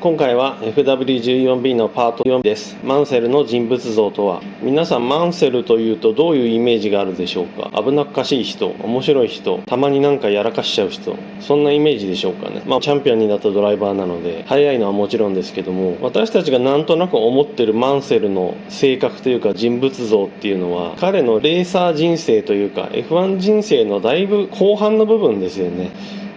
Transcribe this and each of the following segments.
今回は FW14B のパート4です。マンセルの人物像とは。皆さんマンセルというとどういうイメージがあるでしょうか。危なっかしい人、面白い人、たまになんかやらかしちゃう人、そんなイメージでしょうかね。チャンピオンになったドライバーなので速いのはもちろんですけども、私たちがなんとなく思ってるマンセルの性格というか人物像っていうのは、彼のレーサー人生というか F1 人生のだいぶ後半の部分ですよね。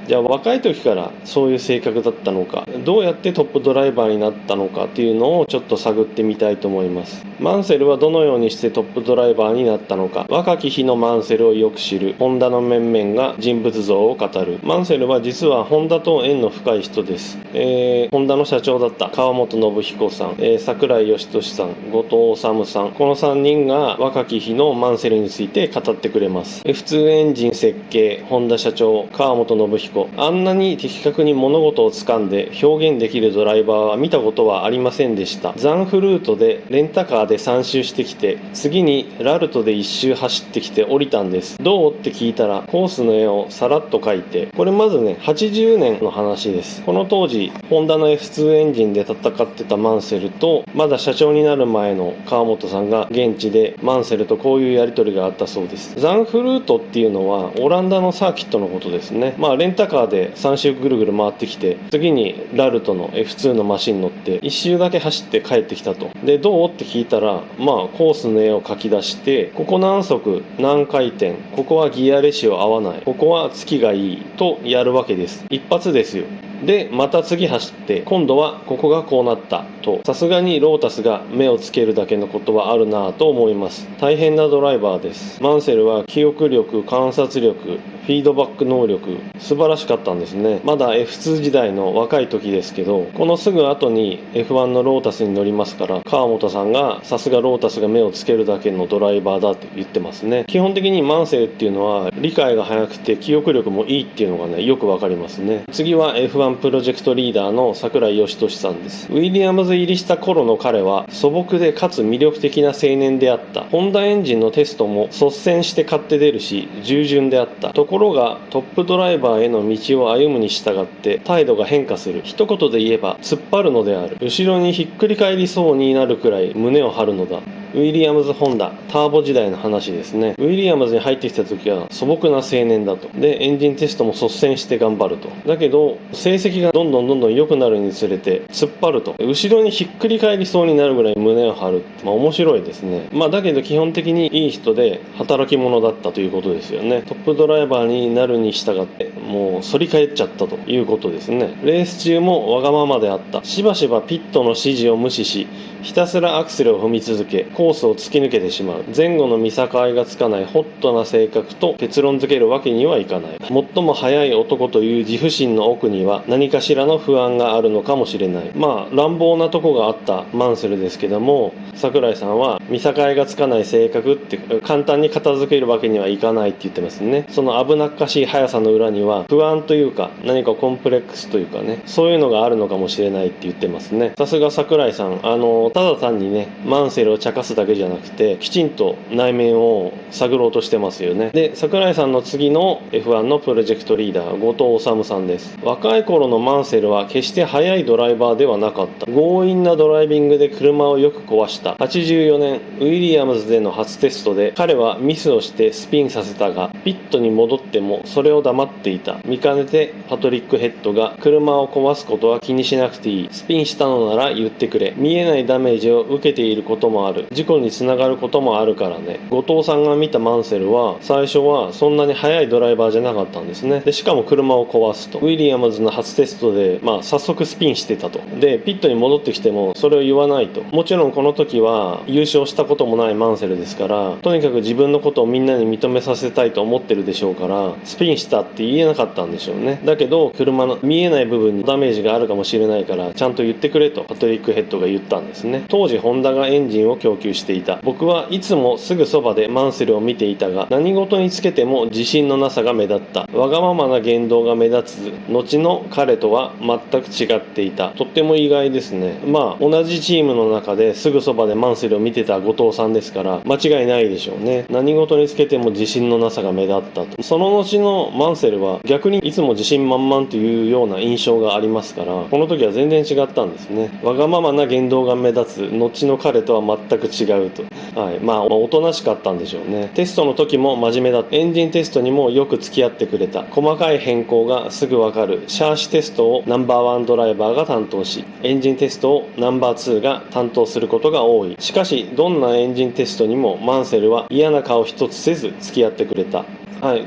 じゃあ若い時からそういう性格だったのか、どうやってトップドライバーになったのかっていうのをちょっと探ってみたいと思います。マンセルはどのようにしてトップドライバーになったのか、若き日のマンセルをよく知るホンダの面々が人物像を語る。マンセルは実はホンダと縁の深い人です。ホンダの社長だった川本信彦さん、櫻井義俊さん、後藤治さん、この3人が若き日のマンセルについて語ってくれます。F2 エンジン設計、ホンダ社長川本信彦、あんなに的確に物事を掴んで表現できるドライバーは見たことはありませんでした。ザンフルートでレンタカーで3周してきて、次にラルトで1周走ってきて降りたんです。どうって聞いたらコースの絵をさらっと描いて、これまずね80年の話です。この当時ホンダの F2 エンジンで戦ってたマンセルと、まだ社長になる前の川本さんが現地でマンセルとこういうやり取りがあったそうです。ザンフルートっていうのはオランダのサーキットのことですね。レンタカーで3周ぐるぐる回ってきて、次にラルトの F2 のマシン乗って1周だけ走って帰ってきたと。でどうって聞いたら、コースの絵を描き出して、ここ何速何回転、ここはギアレシオ合わない、ここは月がいいとやるわけです。一発ですよ。でまた次走って、今度はここがこうなったと。さすがにロータスが目をつけるだけのことはあるなぁと思います。大変なドライバーです。マンセルは記憶力、観察力、フィードバック能力素晴らしかったんですね。まだ F2 時代の若い時ですけど、このすぐ後に F1 のロータスに乗りますから、川本さんがさすがロータスが目をつけるだけのドライバーだって言ってますね。基本的にマンセルっていうのは理解が早くて記憶力もいいっていうのがねよくわかりますね。次は F1 プロジェクトリーダーの櫻井義俊さんです。ウィリアムズ入りした頃の彼は素朴でかつ魅力的な青年であった。ホンダエンジンのテストも率先して買って出るし従順であった。ところがトップドライバーへの道を歩むに従って態度が変化する。一言で言えば突っ張るのである。後ろにひっくり返りそうになるくらい胸を張るのだ。ウィリアムズ・ホンダターボ時代の話ですね。ウィリアムズに入ってきた時は素朴な青年だと。でエンジンテストも率先して頑張ると。だけど成績がどんどん良くなるにつれて突っ張ると。後ろにひっくり返りそうになるぐらい胸を張るって、面白いですね。だけど基本的にいい人で働き者だったということですよね。トップドライバーになるに従ってもう反り返っちゃったということですね。レース中もわがままであった。しばしばピットの指示を無視し、ひたすらアクセルを踏み続けコースを突き抜けてしまう。前後の見境がつかないホットな性格と結論付けるわけにはいかない。最も速い男という自負心の奥には何かしらの不安があるのかもしれない。乱暴なとこがあったマンセルですけども、櫻井さんは見境がつかない性格って簡単に片付けるわけにはいかないって言ってますね。その危なっかしい速さの裏には不安というか何かコンプレックスというかね、そういうのがあるのかもしれないって言ってますね。さすが櫻井さん、ただ単にねマンセルを茶化すだけじゃなくてきちんと内面を探ろうとしてますよね。で櫻井さんの次の F1 のプロジェクトリーダー後藤治さんです。若い頃のマンセルは決して速いドライバーではなかった。強引なドライビングで車をよく壊した。84年ウィリアムズでの初テストで彼はミスをしてスピンさせたが、ピットに戻ってもそれを黙っていた。見かねてパトリック・ヘッドが車を壊すことは気にしなくていい、スピンしたのなら言ってくれ、見えないダメージを受けていることもある、事故につながることもあるからね。後藤さんが見たマンセルは最初はそんなに速いドライバーじゃなかったんですね。でしかも車を壊すと。ウィリアムズの初テストで早速スピンしてたと。でピットに戻ってきてもそれを言わないと。もちろんこの時は優勝したこともないマンセルですから、とにかく自分のことをみんなに認めさせたいと思ってるでしょうから、スピンしたって言えなかったんでしょうね。だけど車の見えない部分にダメージがあるかもしれないからちゃんと言ってくれとパトリック・ヘッドが言ったんですね。当時ホンダがエンジンを供求していた。僕はいつもすぐそばでマンセルを見ていたが、何事につけても自信のなさが目立った。わがままな言動が目立つ。後の彼とは全く違っていた。とっても意外ですね。同じチームの中ですぐそばでマンセルを見てた後藤さんですから、間違いないでしょうね。何事につけても自信のなさが目立ったと。その後のマンセルは逆にいつも自信満々というような印象がありますから、この時は全然違ったんですね。わがままな言動が目立つ。後の彼とは全く違うと。おとなしかったんでしょうね。テストの時も真面目だった。エンジンテストにもよく付き合ってくれた。細かい変更がすぐわかる。シャーシテストをナンバーワンドライバーが担当し、エンジンテストをナンバーツーが担当することが多い。しかしどんなエンジンテストにもマンセルは嫌な顔一つせず付き合ってくれた。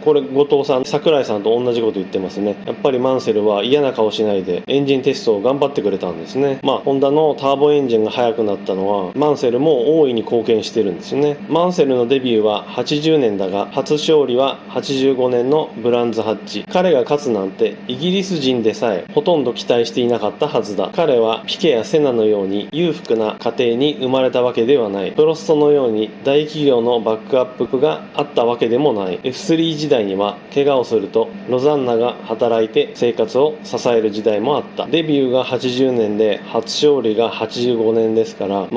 これ後藤さん、桜井さんと同じこと言ってますね。やっぱりマンセルは嫌な顔しないでエンジンテストを頑張ってくれたんですね。ホンダのターボエンジンが速くなったのはマンセルも大いに貢献してるんですよね。マンセルのデビューは80年だが、初勝利は85年のブランズハッチ。彼が勝つなんてイギリス人でさえほとんど期待していなかったはずだ。彼はピケやセナのように裕福な家庭に生まれたわけではない。プロストのように大企業のバックアップがあったわけでもない。F3時代には怪我をするとロザンナが働いて生活を支える時代もあった。デビューが80年で初勝利が85年ですから、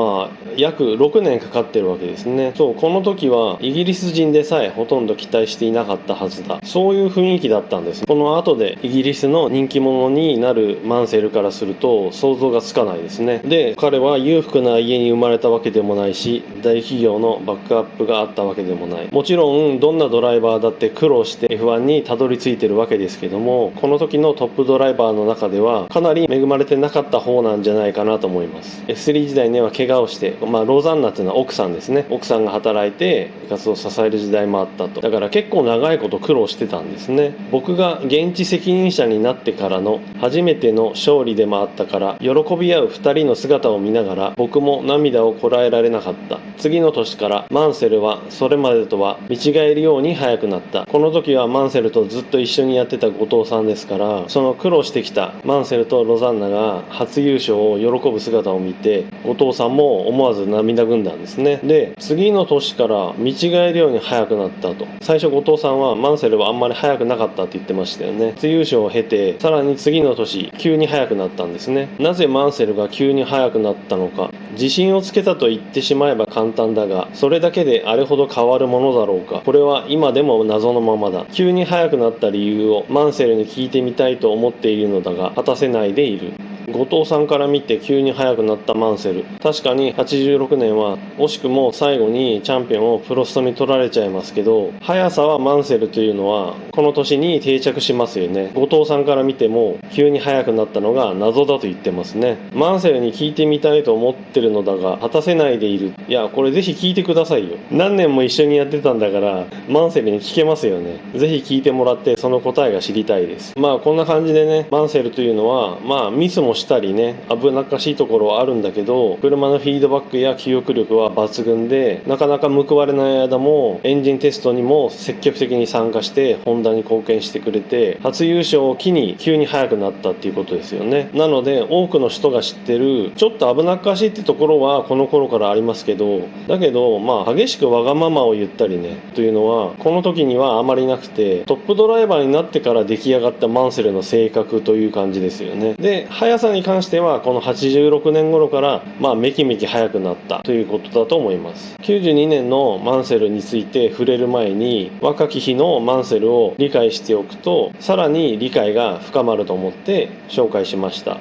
約6年かかってるわけですね。この時はイギリス人でさえほとんど期待していなかったはずだ。そういう雰囲気だったんです。この後でイギリスの人気者になるマンセルからすると想像がつかないですね。で、彼は裕福な家に生まれたわけでもないし、大企業のバックアップがあったわけでもない。もちろんどんなドライバーだって苦労して F1 にたどり着いてるわけですけども、この時のトップドライバーの中ではかなり恵まれてなかった方なんじゃないかなと思います。 F3 時代には怪我をして、ロザンナっていうのは奥さんですね。奥さんが働いて生活を支える時代もあったと。だから結構長いこと苦労してたんですね。僕が現地責任者になってからの初めての勝利でもあったから、喜び合う2人の姿を見ながら僕も涙をこらえられなかった。次の年からマンセルはそれまでとは見違えるように速くなった。この時はマンセルとずっと一緒にやってた後藤さんですから、その苦労してきたマンセルとロザンナが初優勝を喜ぶ姿を見て、後藤さんも思わず涙ぐんだんですね。で、次の年から見違えるように速くなったと。最初後藤さんはマンセルはあんまり速くなかったって言ってましたよね。初優勝を経て、さらに次の年急に速くなったんですね。なぜマンセルが急に速くなったのか。自信をつけたと言ってしまえば簡単だが、それだけであれほど変わるものだろうか。これは今でも謎のままだ。急に速くなった理由をマンセルに聞いてみたいと思っているのだが、果たせないでいる。後藤さんから見て急に速くなったマンセル。確かに86年は惜しくも最後にチャンピオンをプロストに取られちゃいますけど、速さはマンセルというのはこの年に定着しますよね。後藤さんから見ても急に速くなったのが謎だと言ってますね。マンセルに聞いてみたいと思ってるのだが果たせないでいる。いや、これぜひ聞いてくださいよ。何年も一緒にやってたんだからマンセルに聞けますよね。ぜひ聞いてもらってその答えが知りたいです。こんな感じでね、マンセルというのはミスもしたりね、危なっかしいところはあるんだけど、車のフィードバックや記憶力は抜群で、なかなか報われない間もエンジンテストにも積極的に参加してホンダに貢献してくれて、初優勝を機に急に速くなったっていうことですよね。なので多くの人が知ってるちょっと危なっかしいってところはこの頃からありますけど、だけど激しくわがままを言ったりねというのはこの時にはあまりなくて、トップドライバーになってから出来上がったマンセルの性格という感じですよね。で、速さに関してはこの86年頃からめきめき速くなったということだと思います。92年のマンセルについて触れる前に、若き日のマンセルを理解しておくとさらに理解が深まると思って紹介しました。